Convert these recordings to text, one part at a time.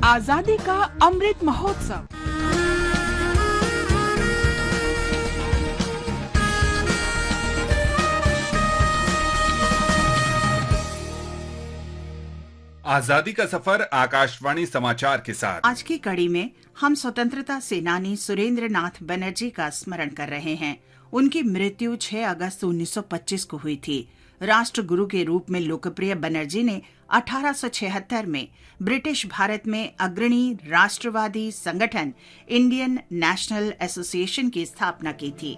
आजादी का अमृत महोत्सव। आजादी का सफर आकाशवाणी समाचार के साथ। आज की कड़ी में हम स्वतंत्रता सेनानी सुरेंद्र नाथ बनर्जी का स्मरण कर रहे हैं। उनकी मृत्यु 6 अगस्त 1925 को हुई थी। राष्ट्रगुरु के रूप में लोकप्रिय बनर्जी ने 1876 में ब्रिटिश भारत में अग्रणी राष्ट्रवादी संगठन इंडियन नेशनल एसोसिएशन की स्थापना की थी।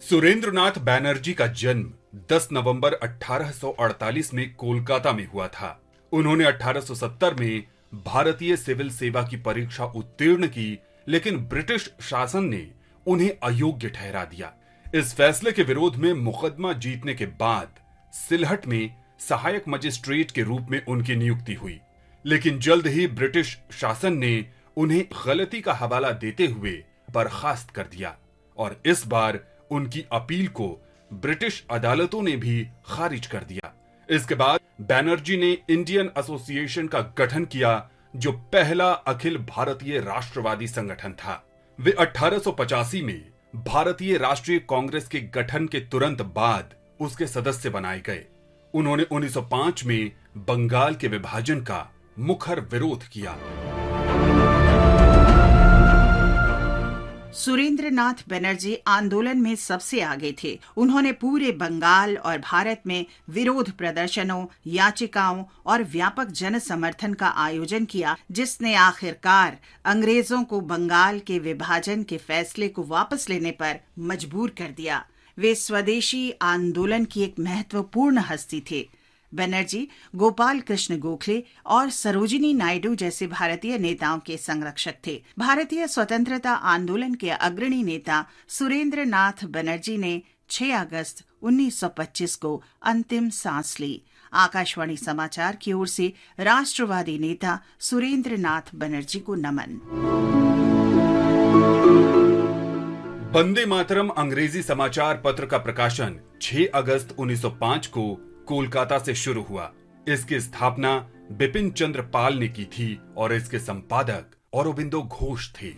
सुरेंद्रनाथ बैनर्जी का जन्म 10 नवंबर 1848 में कोलकाता में हुआ था। उन्होंने 1870 में भारतीय सिविल सेवा की परीक्षा उत्तीर्ण की, लेकिन ब्रिटिश शासन ने उन्हें अयोग्य ठहरा दिया। इस फैसले के विरोध में मुकदमा जीतने के बाद सिलहट में सहायक मजिस्ट्रेट के रूप में उनकी नियुक्ति हुई, लेकिन जल्द ही ब्रिटिश शासन ने उन्हें गलती का हवाला देते हुए बर्खास्त कर दिया और इस बार उनकी अपील को ब्रिटिश अदालतों ने भी खारिज कर दिया। इसके बाद बैनर्जी ने इंडियन एसोसिएशन का गठन किया, जो पहला अखिल भारतीय राष्ट्रवादी संगठन था। वे 1885 में भारतीय राष्ट्रीय कांग्रेस के गठन के तुरंत बाद उसके सदस्य बनाए गए। उन्होंने 1905 में बंगाल के विभाजन का मुखर विरोध किया। सुरेंद्र नाथ बनर्जी आंदोलन में सबसे आगे थे। उन्होंने पूरे बंगाल और भारत में विरोध प्रदर्शनों, याचिकाओं और व्यापक जन समर्थन का आयोजन किया, जिसने आखिरकार अंग्रेजों को बंगाल के विभाजन के फैसले को वापस लेने पर मजबूर कर दिया। वे स्वदेशी आंदोलन की एक महत्वपूर्ण हस्ती थे। बनर्जी गोपाल कृष्ण गोखले और सरोजिनी नायडू जैसे भारतीय नेताओं के संरक्षक थे। भारतीय स्वतंत्रता आंदोलन के अग्रणी नेता सुरेंद्र नाथ बनर्जी ने 6 अगस्त 1925 को अंतिम सांस ली। आकाशवाणी समाचार की ओर से राष्ट्रवादी नेता सुरेंद्र नाथ बनर्जी को नमन। वंदे मातरम अंग्रेजी समाचार पत्र का प्रकाशन 6 अगस्त 1905 को कोलकाता से शुरू हुआ। इसकी स्थापना बिपिन चंद्र पाल ने की थी और इसके संपादक औरोबिंदो घोष थे।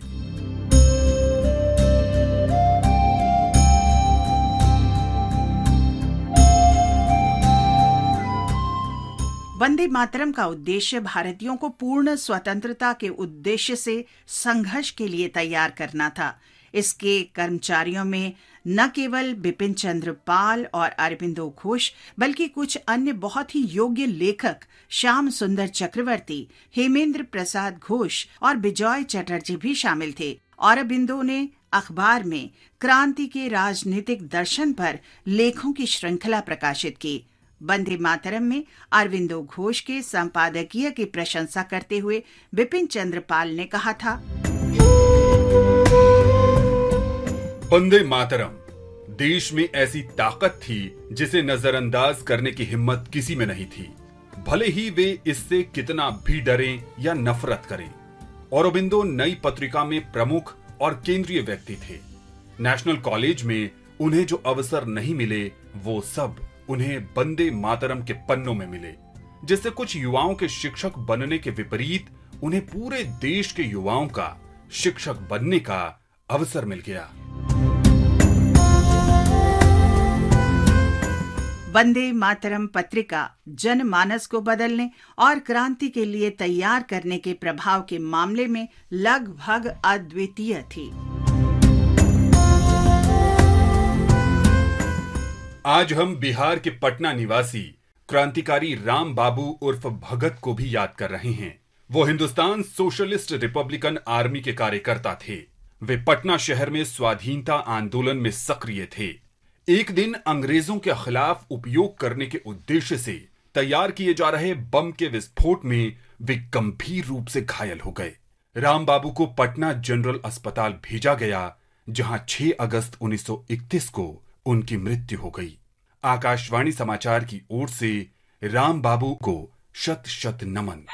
वंदे मातरम का उद्देश्य भारतीयों को पूर्ण स्वतंत्रता के उद्देश्य से संघर्ष के लिए तैयार करना था। इसके कर्मचारियों में न केवल बिपिन चंद्र पाल और अरबिंदो घोष, बल्कि कुछ अन्य बहुत ही योग्य लेखक श्याम सुंदर चक्रवर्ती, हेमेंद्र प्रसाद घोष और बिजॉय चटर्जी भी शामिल थे। अरबिंदो ने अखबार में क्रांति के राजनीतिक दर्शन पर लेखों की श्रृंखला प्रकाशित की। वंदे मातरम में अरबिंदो घोष के संपादकीय की प्रशंसा करते हुए बिपिन चंद्र पाल ने कहा था, वंदे मातरम, देश में ऐसी ताकत थी जिसे नजरअंदाज करने की हिम्मत किसी में नहीं थी, भले ही वे इससे कितना भी डरें या नफरत करें। औरोबिंदो नई पत्रिका में प्रमुख और केंद्रीय व्यक्ति थे। नेशनल कॉलेज में उन्हें जो अवसर नहीं मिले, वो सब उन्हें वंदे मातरम के पन्नों में मिले, जिससे कुछ युवाओं के शिक्षक बनने के विपरीत उन्हें पूरे देश के युवाओं का शिक्षक बनने का अवसर मिल गया। वंदे मातरम पत्रिका जनमानस को बदलने और क्रांति के लिए तैयार करने के प्रभाव के मामले में लगभग अद्वितीय थी। आज हम बिहार के पटना निवासी क्रांतिकारी राम बाबू उर्फ भगत को भी याद कर रहे हैं। वो हिंदुस्तान सोशलिस्ट रिपब्लिकन आर्मी के कार्यकर्ता थे। वे पटना शहर में स्वाधीनता आंदोलन में सक्रिय थे। एक दिन अंग्रेजों के खिलाफ उपयोग करने के उद्देश्य से तैयार किए जा रहे बम के विस्फोट में वे गंभीर रूप से घायल हो गए। राम बाबू को पटना जनरल अस्पताल भेजा गया, जहां 6 अगस्त 1931 को उनकी मृत्यु हो गई। आकाशवाणी समाचार की ओर से राम बाबू को शत शत नमन।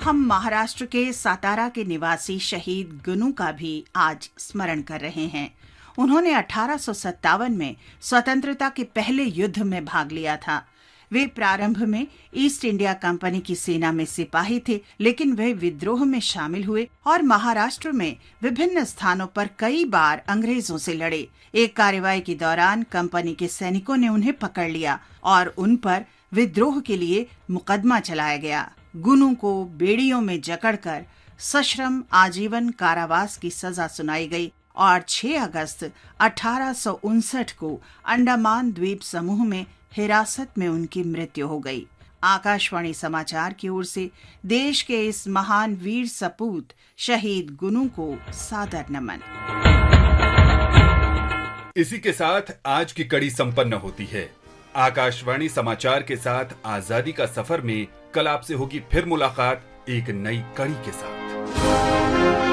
हम महाराष्ट्र के सातारा के निवासी शहीद गुनू का भी आज स्मरण कर रहे हैं। उन्होंने 1857 में स्वतंत्रता के पहले युद्ध में भाग लिया था। वे प्रारंभ में ईस्ट इंडिया कंपनी की सेना में सिपाही थे, लेकिन वे विद्रोह में शामिल हुए और महाराष्ट्र में विभिन्न स्थानों पर कई बार अंग्रेजों से लड़े। एक कार्रवाई के दौरान कंपनी के सैनिकों ने उन्हें पकड़ लिया और उन पर विद्रोह के लिए मुकदमा चलाया गया। गुनू को बेड़ियों में जकड़कर सश्रम आजीवन कारावास की सजा सुनाई गई और 6 अगस्त 1859 को अंडमान द्वीप समूह में हिरासत में उनकी मृत्यु हो गई। आकाशवाणी समाचार की ओर से देश के इस महान वीर सपूत शहीद गुनू को सादर नमन। इसी के साथ आज की कड़ी संपन्न होती है। आकाशवाणी समाचार के साथ आजादी का सफर में कल आपसे होगी फिर मुलाकात एक नई कड़ी के साथ।